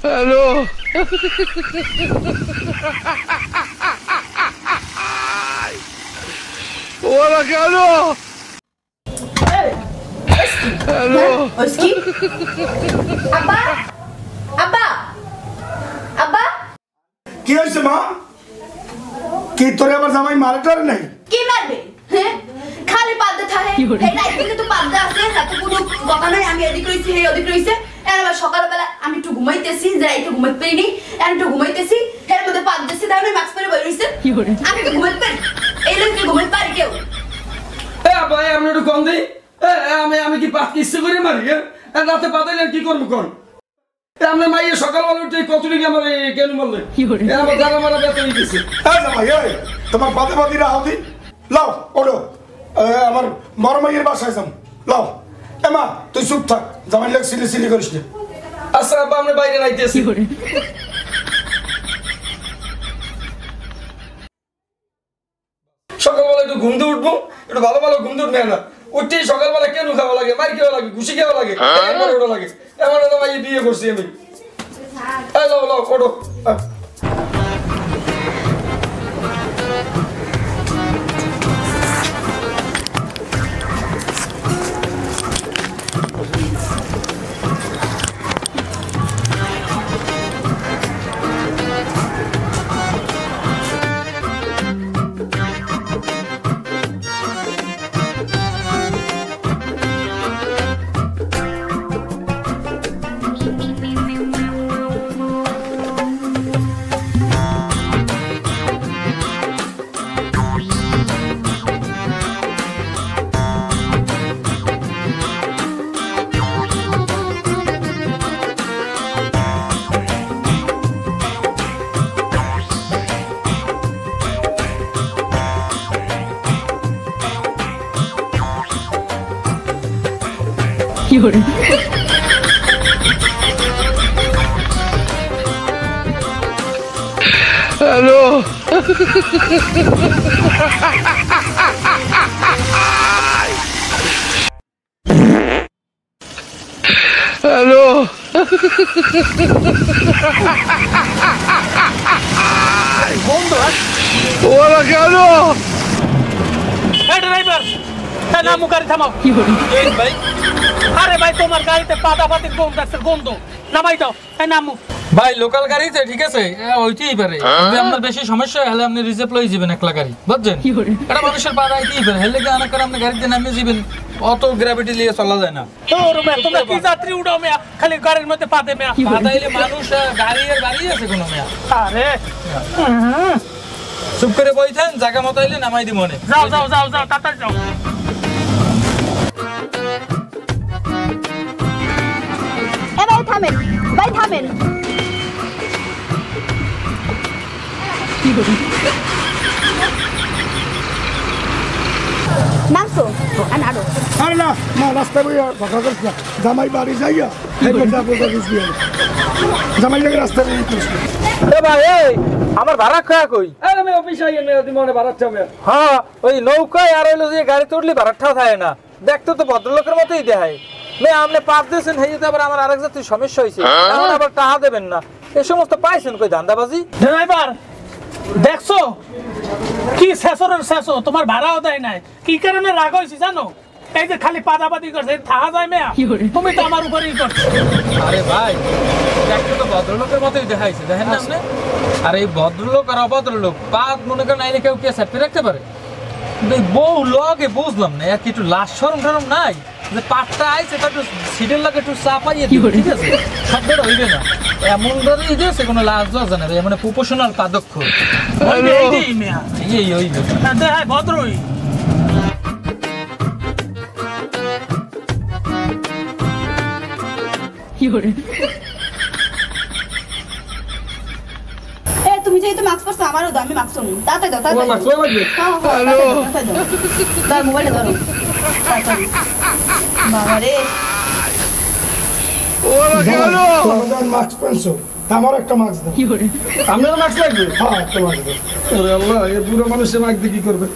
Hello ওরা কেন hello ওস্কি আব্বা আব্বা আব্বা কি হয়েছে মা কি তোরে আবার জামাই মারটার নাই কি মারবে হ্যাঁ খালি পাদ্দে থাকে এই রাইতে তো পাদ্দে আছে সাথে কোনো কথা নাই আমি এদিক রইছি হে ওদিক রইছে এবার সকালবেলা আমি একটু ঘুমাইতেছি যে রাইতে ঘুমাইতে পারিনি আমি একটু ঘুমাইতেছি এর মধ্যে পাদ্দেছি তাই আমি মাস্ক পরে বই রইছে আমি তো ঘুমাইতে পারি এই লোক কি ঘুমাইতে পারি কেউ এ ভাই আমি একটু কম দিই আমি কি পাত কিস্তি করে মারি রাতে পাতাইলে কি করবো কোন আমরা মাইয়ে সকালবেলা উঠে কতটুকু আমার কেন বললে আমার জানা মারা বেতন দিচ্ছে তোমার বাদে বাদিরা হাতি লাও ওড়ো আমার বড় মাইয়ের বাসায় যাম লাও এমা তুই চুপ থাক জামাই লোক সিলি সিলি করিস না আচ্ছা আব্বা আমরা বাইরে নাইতেছি সকালবেলা একটু ঘুমতে উঠবো একটু ভালো ভালো ঘুমতে উঠবে না উঠতেই সকালবেলা কেন খাওয়া লাগে মার খাওয়া লাগে ঘুষি খাওয়া লাগে একবার ওটা লাগে এমন একটা মাইয়ে বিয়ে করছি আমি লাও লাও ওঠো হ্যালো হ্যালো ওরা কেন ড্রাইভার নামু গাড়ি থামাও কি হল ভাই আরে ভাই তোমার গাড়িতে পাতাপাতির গন্ধ আছে গন্ধ নামাই দাও নামু ভাই লোকাল গাড়িতে ঠিক আছে ওইতেই পারে আপনার বেশি সমস্যা হলে আপনি রিজার্ভ লই যাবেন একলা গাড়ি বুঝছেন এটা মানুষের পা রাইতেই পারে হেলে কি অনেক করে আপনি গাড়িতে নামিয়ে যাবেন অত গ্র্যাভিটি নিয়ে চলা যায় না তোমরা কি যাত্রী উঠাও মেয়া খালি গাড়ির মধ্যে পাতে মেয়া পাতাইলে মানুষ গাড়ি আর গাড়ি আছে কোনো মেয়া আরে চুপ করে বইতেন জায়গা মতো আইলে নামাই দি মনে যাও যাও যাও যাও তাড়াতাড়ি যাও ভাই থামেন ভাই থামেন নামছো আনারো আরে না না রাস্তা বই কথা করিস না জামাই বাড়ি যাইয়া হেডটা বলতে দিস জামাই লাগে রাস্তা বই করিস এ ভাই এই আমার ভাড়া খায়া কই আরে আমি অফিস আইয়া মেয়া দি মনে ভাড়া চামে হ্যাঁ ওই নৌকায় আর হইলো যে গাড়ি তুললি ভাড়াটা থাকে না দেখতে তো ভদ্রলোকের মতোই দেখায় মে আপনি পাপ দিয়েছেন হেইতে আবার আমার আরেক জাতির সমস্যা হইছে এখন আবার টাকা দেবেন না এই সমস্ত পাইছেন কই ধান্দাবাজি ড্রাইভার দেখছো কি শেষরের শেষ তোমার ভাড়াও দেয় নাই কি কারণে রাগ হইছি জানো এই যে খালি পাদাপাদি করছে থাকা যায় মেয়া তুমি তো আমার উপরেই করছো আরে ভাই দেখতে তো ভদ্রলোকের মতোই দেখাইছে দেখেন না আপনি আর এই ভদ্রলোক আর অভদ্রলোক পাদ মনে করেন আইলে কেউ কে সেফটি রাখতে পারে বউ লগে বুঝলাম না আর কি একটু লাশ শরম টরম নাই যে পাটটা আইছে তা একটু সিটের লাগে একটু চাপাইয়ে ঠিক আছে শব্দটা হইবে না এমন ধরেই দিয়েছে কোনো লাশ দেওয়া জানে মানে প্রফেশনাল পাদক্ষ এই হইবে ভদ্রই তুমি যেহেতু মাস্ক পরছো আমারও দাও আমি মাস্ক পরবো তাড়াতাড়ি দাও তার মোবাইলে ধরো বাবা রে ওরা কেন মাস্ক পেনছো আমার একটা মাস্ক দাও আপনার মাস্ক লাগবে হ্যাঁ একটা মাস্ক দাও ওরে আল্লাহ এই বুড়ো মানুষের মাস্ক দিয়ে কি করবে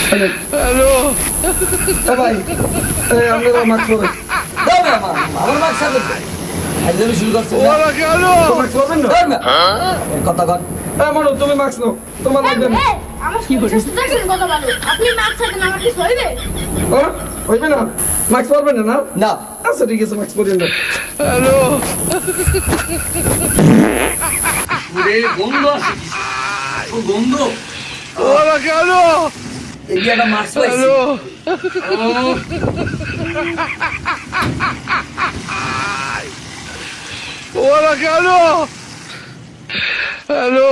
হ্যালো ও ভাই এই আমরা মাছ পরে দাও না আমার মাছ সাথে একদম শুরু করছে ওরা কেন মাছ পরবেন না কথা কর মনো তুমি মাছ নাও তোমার লাগবে না আমার কি হচ্ছে কথা বলো আপনি মাছ ছাড়েন আমার কি হইবে হইবে না মাছ পরবেন না না আচ্ছা ঠিক আছে মাছ পরেন না হ্যালো ওরে গন্ধ আছে ও গন্ধ ওরা কেন এই একটা মাছ পাইছি হ্যালো ওরা কেন হ্যালো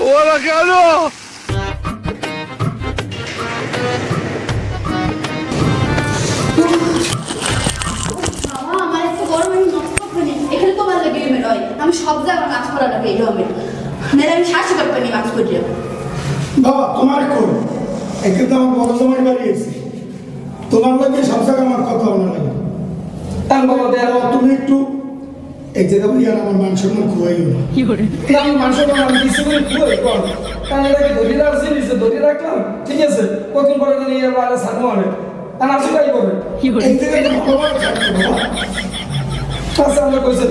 ওরা কেন আমার একটা বড় মানে নষ্ট করে এখানে তো ভালো লাগে মেরে আমি সব জায়গায় মাছ করা লাগে এই রকমের মেরে আমি শাসি করতে পারি মাছ করিয়া বাবা তোমার কোন একে তো আমার বড় জামাই বাড়ি এসে তোমার লাগে সব জায়গায় আমার কথা বলা লাগে বাবা দেখো তুমি একটু এক জায়গায় বলি আর আমার মান সম্মান খুয়াইও না আমি মাংস বানাবো কিছু করে খুঁড়ে কর কারণ এটাকে ধরে রাখছি নিচে ধরে রাখলাম ঠিক আছে কতদিন পরে নিয়ে বাইরে সারবো অনেক আর আসি গাড়ি করবে এক জায়গায় তো ভালো ভালো থাকতো বাবা আচ্ছা আমরা কইছে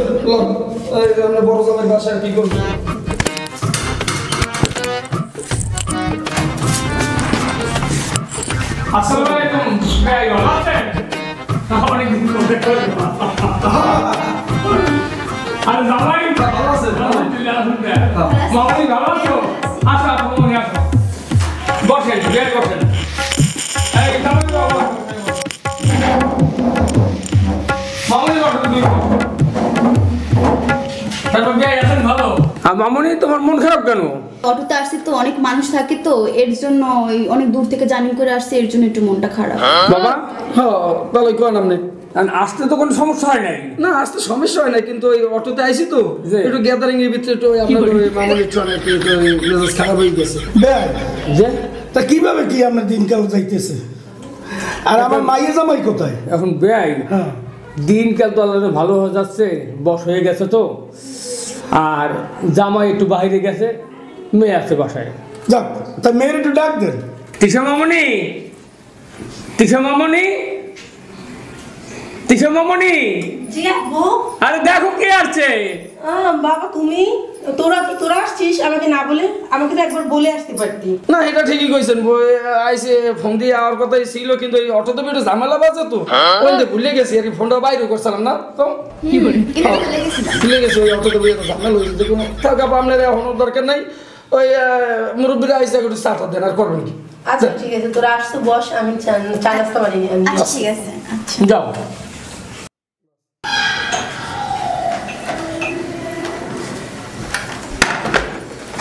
আমরা বড় জামাই বাসায় কি করবো আসসালামু আলাইকুম ভাই ভালো আছেন অনেক দিন পরে আর জামাই ভালো আছে আলহামদুলিল্লাহ মামাই ভালো আছো আচ্ছা আপনি আসো বসেন বের বসেন এই জামাই বাবা মামাই বসেন তুমি তারপর কে আছেন ভালো আর মামনি তোমার মন খারাপ কেন অটোতে আসছি তো অনেক মানুষ থাকে তো এর জন্য ওই অনেক দূর থেকে জার্নি করে আসছে এর জন্য একটু মনটা খারাপ বাবা হ্যাঁ ভালোই কোন আপনি আসতে তো কোনো সমস্যা হয় নাই না আসতে সমস্যা হয় না কিন্তু ওই অটোতে আইছি তো জি। একটু গ্যাদারিং এর ভিতরে একটু আপনার ওই মামুনি একটু অনেক মেজাজ খারাপ হয়ে গেছে দেখ যে তা কিভাবে কি আপনার দিনকাল যাইতেছে আর আমার মাইয়ে জামাই কোথায় এখন ব্যয় হ্যাঁ দিনকাল তো আল্লাহ ভালো হয়ে যাচ্ছে বস হয়ে গেছে তো আর জামাই একটু বাইরে গেছে মেয়ে আছে বাসায় যাক তা মেয়ের একটু ডাক দেন তিশা মামনি তিশা মামনি তিশা মামনি জি আপু আরে দেখো কে আসছে বাবা তুমি তোরা আসছিস আমাকে না বলে আমাকে তো একবার বলে আসতে পারতি না এটা ঠিকই কইছেন আইসে ফোন দিয়ে আওয়ার কথাই ছিল কিন্তু এই অটোতে একটু ঝামেলা বাজে তো ওইতে ভুলে গেছি আর কি ফোনটা বাইরে করছিলাম না তো ভুলে গেছি ওই অটোতে বইয়ে ঝামেলা হয়েছে দেখুন থাকা আপনার এখন দরকার নাই ওই মুরব্বীরা আইসে একটু চাটা দেন আর করবেন কি আচ্ছা ঠিক আছে তোরা আসছো বস আমি চা নাস্তা বানিয়ে নিয়ে আচ্ছা ঠিক আছে আচ্ছা যাও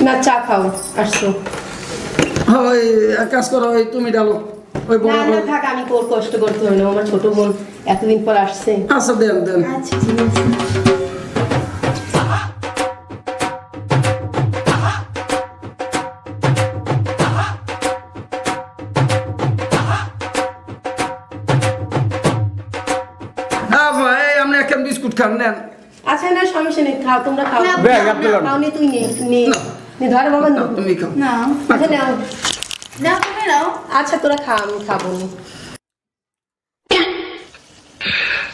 না চা খাও আসছো হ্যাঁ ওই এক কাজ করো ওই তুমি ডালো ওই বড় না না থাক আমি তোর কষ্ট করতে হবে না আমার ছোট বোন এতদিন পর আসছে আচ্ছা দেন দেন আচ্ছা ঠিক আছে এই আপনি এক বিস্কুট খান নেন আচ্ছা না সমস্যা নেই খাও তোমরা খাও না, ব্যাগ আপনি লন। খাও নি তুই নে ধরে বাবা নে। তুমি খাও না আচ্ছা নাও না তুমি নাও আচ্ছা তোরা খা আমি খাবো নি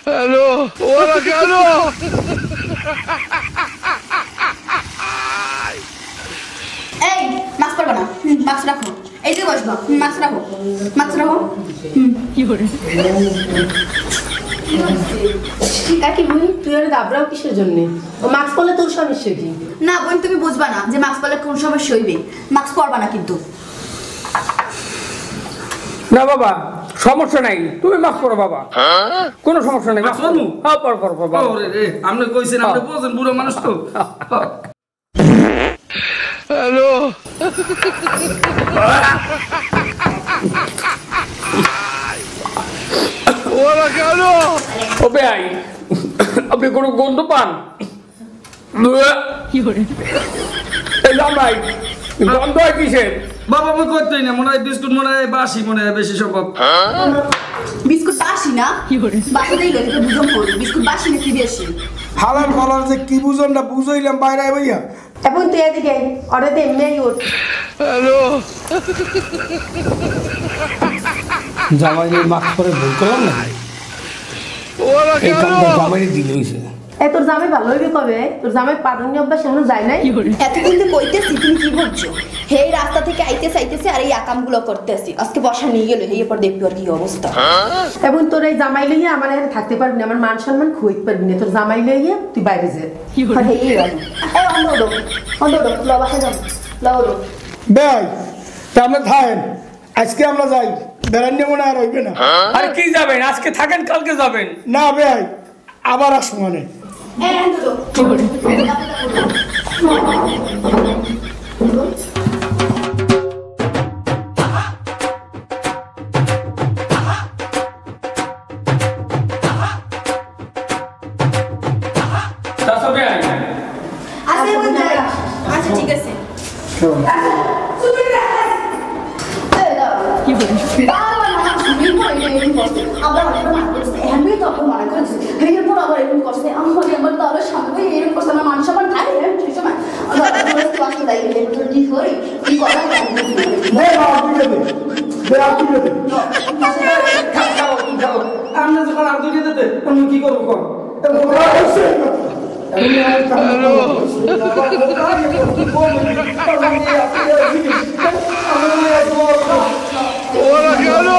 হ্যালো ওরা কেন এই মাস্ক করবে না মাস্ক রাখো এই যে বসবো মাস্ক রাখো মাস্ক রাখো কি করে কাকি বুনি তুই আর দাবরাও কিসের জন্য ও মাস্ক পরলে তোর সমস্যা কি না বোন তুমি বুঝবা না যে মাস্ক পরলে কোন সময় সইবে মাস্ক পরবা না কিন্তু না বাবা সমস্যা নাই তুমি মাফ করো বাবা কোনো সমস্যা নাই মাফ করো হ্যাঁ পর পর পর বাবা ওরে রে আপনি কইছেন আপনি বোঝেন বুড়ো মানুষ তো হ্যালো ওরা কেন ও ভাই আপনি কোনো গন্ধ পান এই জামাই গন্ধ হয় কিসের বাবা আমি করতেই না মনে হয় বিস্কুট মনে হয় বাসি মনে হয় বেশি সম্ভব বিস্কুট বাসি না বাসাতেই গেছে বুঝো বিস্কুট বাসি নাকি বেশি হালাল ফালাল যে কি বুঝন না বুঝাইলাম বাইরে ভাইয়া এখন তুই এদিকে অর্ডার এমনি ওঠ হ্যালো জামাই নিয়ে মাছ করে ভুল করলাম না ওরা এই কেন কামটা জামাই দিলে হয়েছে তোর জামাই ভালো হইবে কবে তোর জামাই পারনি অভ্যাস এখনো যায় নাই এতক্ষণ তো কইতেছি তুমি কি বলছো হে রাস্তা থেকে আইতেছে আর এই আকামগুলো করতেছি আজকে বসা নিয়ে গেল এই পর দেখবি আর কি অবস্থা এবং তোর এই জামাই লইয়া আমার এখানে থাকতে পারবি না আমার মান সম্মান খুঁজতে পারবি না তোর জামাই লইয়া তুই বাইরে যা আর হেই গেল এই অন্ধ লবাসা যাও লওরো ভাই তা আমরা থাকেন আজকে আমরা যাই বেড়ান মনে আর হইবে না আর কি যাবেন আজকে থাকেন কালকে যাবেন না ভাই আবার আসবো মানে এই অন্ধ আচ্ছা ঠিক আছে আপনি যখন আর দুটো দিতে আমি কি করবো কম ওরা কেন